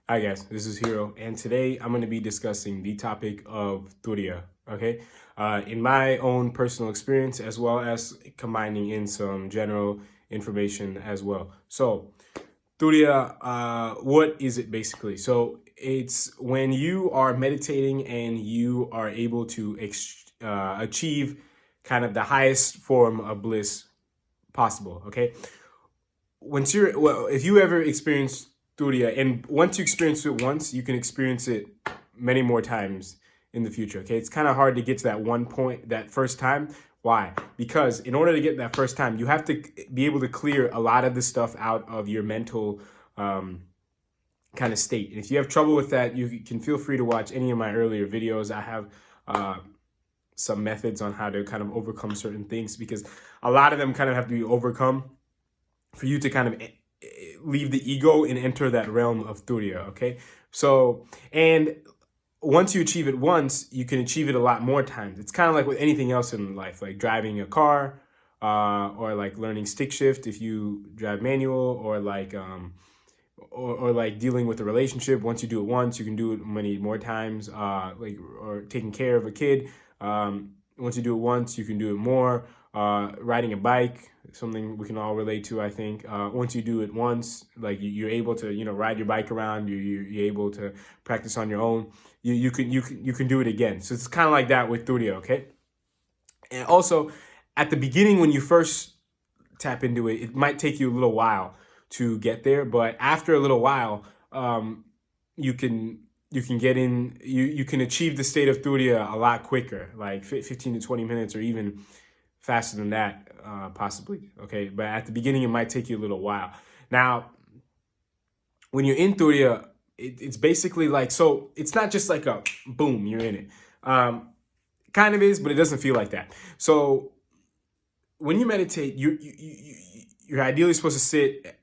Hi guys, this is Hero, and today I'm going to be discussing the topic of Turiya, okay? In my own personal experience, as well as combining in some general information as well. So, Turiya, what is it basically? So, it's when you are meditating and you are able to achieve kind of the highest form of bliss possible, okay? If you ever experience Turiya, and once you experience it once, you can experience it many more times in the future. Okay, it's kind of hard to get to that one point, that first time. Why? Because in order to get that first time, you have to be able to clear a lot of the stuff out of your mental kind of state. And if you have trouble with that, you can feel free to watch any of my earlier videos. I have some methods on how to kind of overcome certain things, because a lot of them kind of have to be overcome for you to kind of leave the ego and enter that realm of Turiya, okay? So, and once you achieve it once, you can achieve it a lot more times. It's kind of like with anything else in life, like driving a car, or like learning stick shift if you drive manual, or like or like dealing with a relationship. Once you do it once, you can do it many more times. Or taking care of a kid. Once you do it once, you can do it more. Riding a bike, something we can all relate to, I think. Once you do it once, like you're able to, ride your bike around. You're able to practice on your own. You can do it again. So it's kind of like that with Turiya, okay? And also, at the beginning, when you first tap into it, it might take you a little while to get there, but after a little while, you can get in. You can achieve the state of Turiya a lot quicker, like 15 to 20 minutes, or even faster than that, possibly. Okay, but at the beginning, it might take you a little while. Now, when you're in Turiya, it's basically like, so it's not just like a boom, you're in it. Kind of is, but it doesn't feel like that. So when you meditate, you're ideally supposed to sit.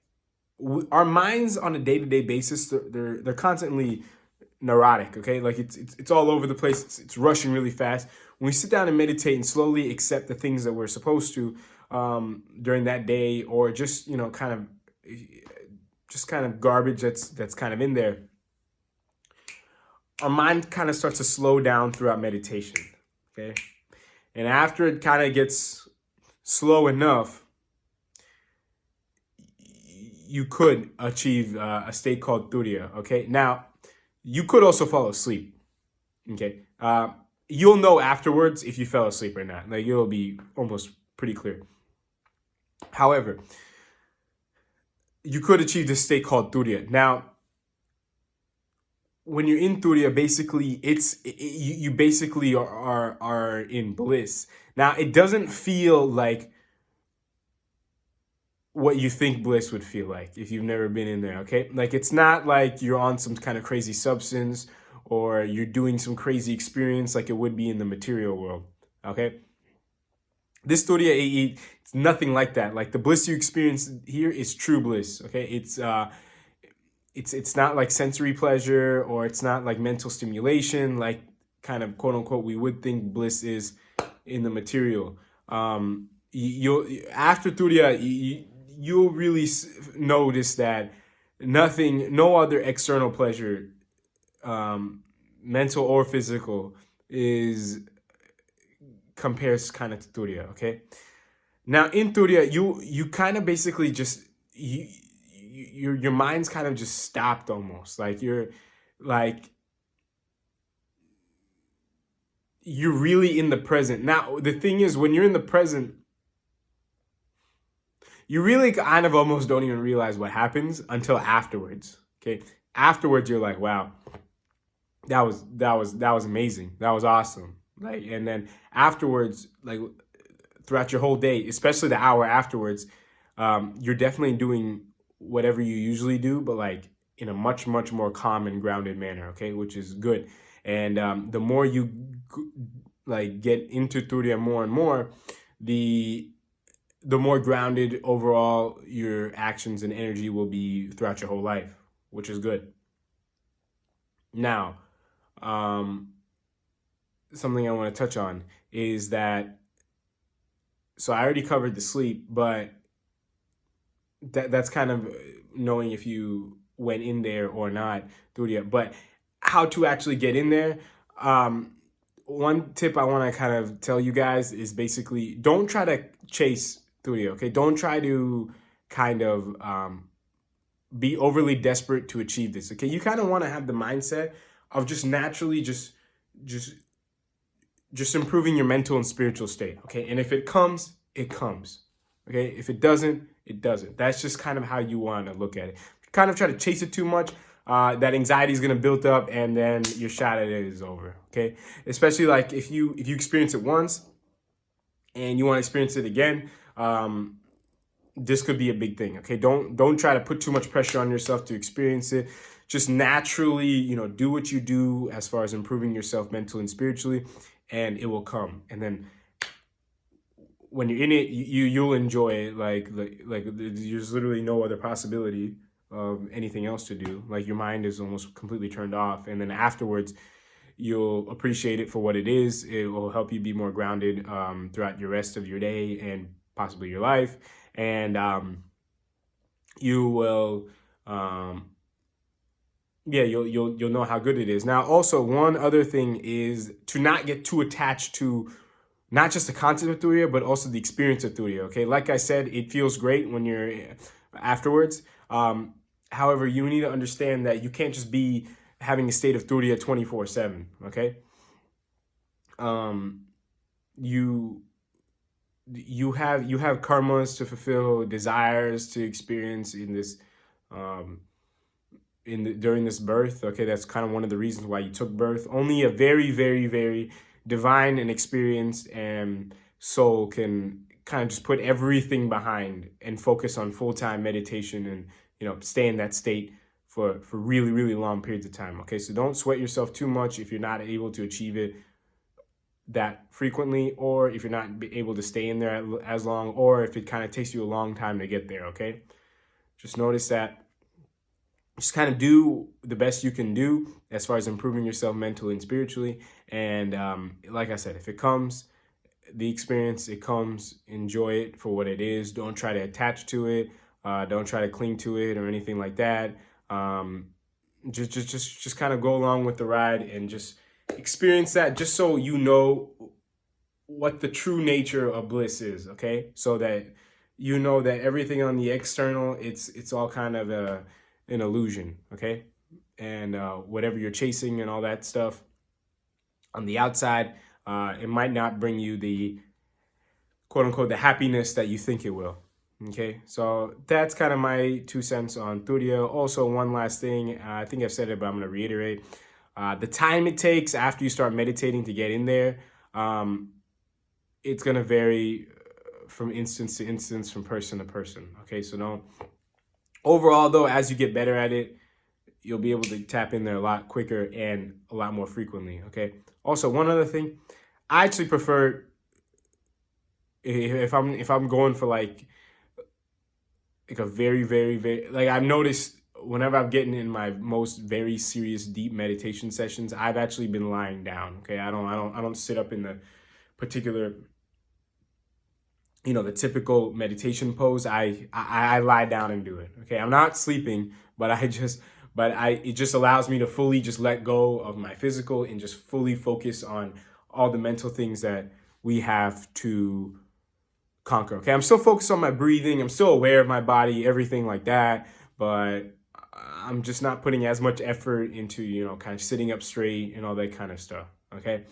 Our minds on a day-to-day basis, they're constantly neurotic, okay? Like it's all over the place. It's rushing really fast. When we sit down and meditate and slowly accept the things that we're supposed to during that day, or just kind of garbage that's kind of in there, our mind kind of starts to slow down throughout meditation, okay? And after it kind of gets slow enough, you could achieve a state called Turiya, okay? Now, you could also fall asleep, okay? You'll know afterwards if you fell asleep or not. Like, it'll be almost pretty clear. However, you could achieve this state called Turiya. Now, when you're in Turiya, basically, you basically are in bliss. Now, it doesn't feel like what you think bliss would feel like if you've never been in there, okay? Like, it's not like you're on some kind of crazy substance, or you're doing some crazy experience like it would be in the material world, okay? This Turiya AE, it's nothing like that. Like, the bliss you experience here is true bliss, okay? It's not like sensory pleasure, or it's not like mental stimulation, like kind of quote unquote we would think bliss is in the material. You'll after Turiya, you'll really notice that no other external pleasure, mental or physical, is compares kind of to Turiya, okay? Now, in Turiya, you kind of basically just your mind's kind of just stopped almost. Like, like you're really in the present. Now, the thing is, when you're in the present, you really kind of almost don't even realize what happens until afterwards. Okay, afterwards you're like, wow, that was amazing. That was awesome. Like, and then afterwards, like throughout your whole day, especially the hour afterwards, you're definitely doing whatever you usually do, but like in a much more calm and grounded manner. Okay, which is good. And the more you like get into Turiya more and more, the more grounded overall your actions and energy will be throughout your whole life, which is good. Now, something I want to touch on is that, so I already covered the sleep, but that's kind of knowing if you went in there or not, Turiya. But how to actually get in there. One tip I want to kind of tell you guys is basically don't try to chase Turiya, okay? Don't try to kind of be overly desperate to achieve this, okay? You kind of want to have the mindset of just naturally just improving your mental and spiritual state, okay? And if it comes, it comes, okay? If it doesn't, it doesn't. That's just kind of how you want to look at it. If you kind of try to chase it too much, that anxiety is going to build up, and then your shot at it is over, okay? Especially like if you experience it once and you want to experience it again, this could be a big thing, okay? Don't try to put too much pressure on yourself to experience it. Just naturally, you know, do what you do as far as improving yourself mentally and spiritually, and it will come. And then when you're in it, you'll enjoy it. Like there's literally no other possibility of anything else to do. Like your mind is almost completely turned off, and then afterwards you'll appreciate it for what it is. It will help you be more grounded throughout your rest of your day and possibly your life. And you will you'll know how good it is. Now also, one other thing is to not get too attached to not just the concept of Turiya, but also the experience of Turiya, okay? Like I said, it feels great when you're afterwards. However, you need to understand that you can't just be having a state of Turiya 24/7, okay? You have karmas to fulfill, desires to experience in this during this birth, okay? That's kind of one of the reasons why you took birth. Only a very, very, very divine and experienced and soul can kind of just put everything behind and focus on full-time meditation and, you know, stay in that state for really, really long periods of time, okay? So don't sweat yourself too much if you're not able to achieve it that frequently, or if you're not able to stay in there as long, or if it kind of takes you a long time to get there, okay? Just notice that. Just kind of do the best you can do as far as improving yourself mentally and spiritually. And like I said, if it comes, the experience, it comes, enjoy it for what it is. Don't try to attach to it. Don't try to cling to it or anything like that. Just kind of go along with the ride and just experience that, just so you know what the true nature of bliss is, okay? So that you know that everything on the external, it's all kind of an illusion, okay? And whatever you're chasing and all that stuff on the outside, it might not bring you the quote unquote the happiness that you think it will. Okay, so that's kind of my 2 cents on Turiya. Also, one last thing, I think I've said it, but I'm going to reiterate. The time it takes after you start meditating to get in there, it's going to vary from instance to instance, from person to person. Okay, so no. Overall, though, as you get better at it, you'll be able to tap in there a lot quicker and a lot more frequently. Okay. Also, one other thing, I actually prefer if I'm going for like a very, very, very, like I've noticed whenever I'm getting in my most very serious deep meditation sessions, I've actually been lying down. Okay, I don't sit up in the particular, you know, the typical meditation pose. I lie down and do it. Okay, I'm not sleeping, but it just allows me to fully just let go of my physical and just fully focus on all the mental things that we have to conquer. Okay, I'm still focused on my breathing. I'm still aware of my body, everything like that, but I'm just not putting as much effort into, you know, kind of sitting up straight and all that kind of stuff. Okay,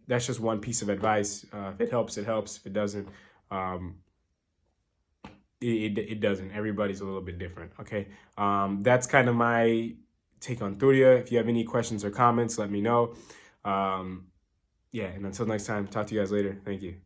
that's just one piece of advice. If it helps, it helps. If it doesn't, it doesn't. Everybody's a little bit different. Okay, that's kind of my take on Turiya. If you have any questions or comments, let me know. Yeah, and until next time, talk to you guys later. Thank you.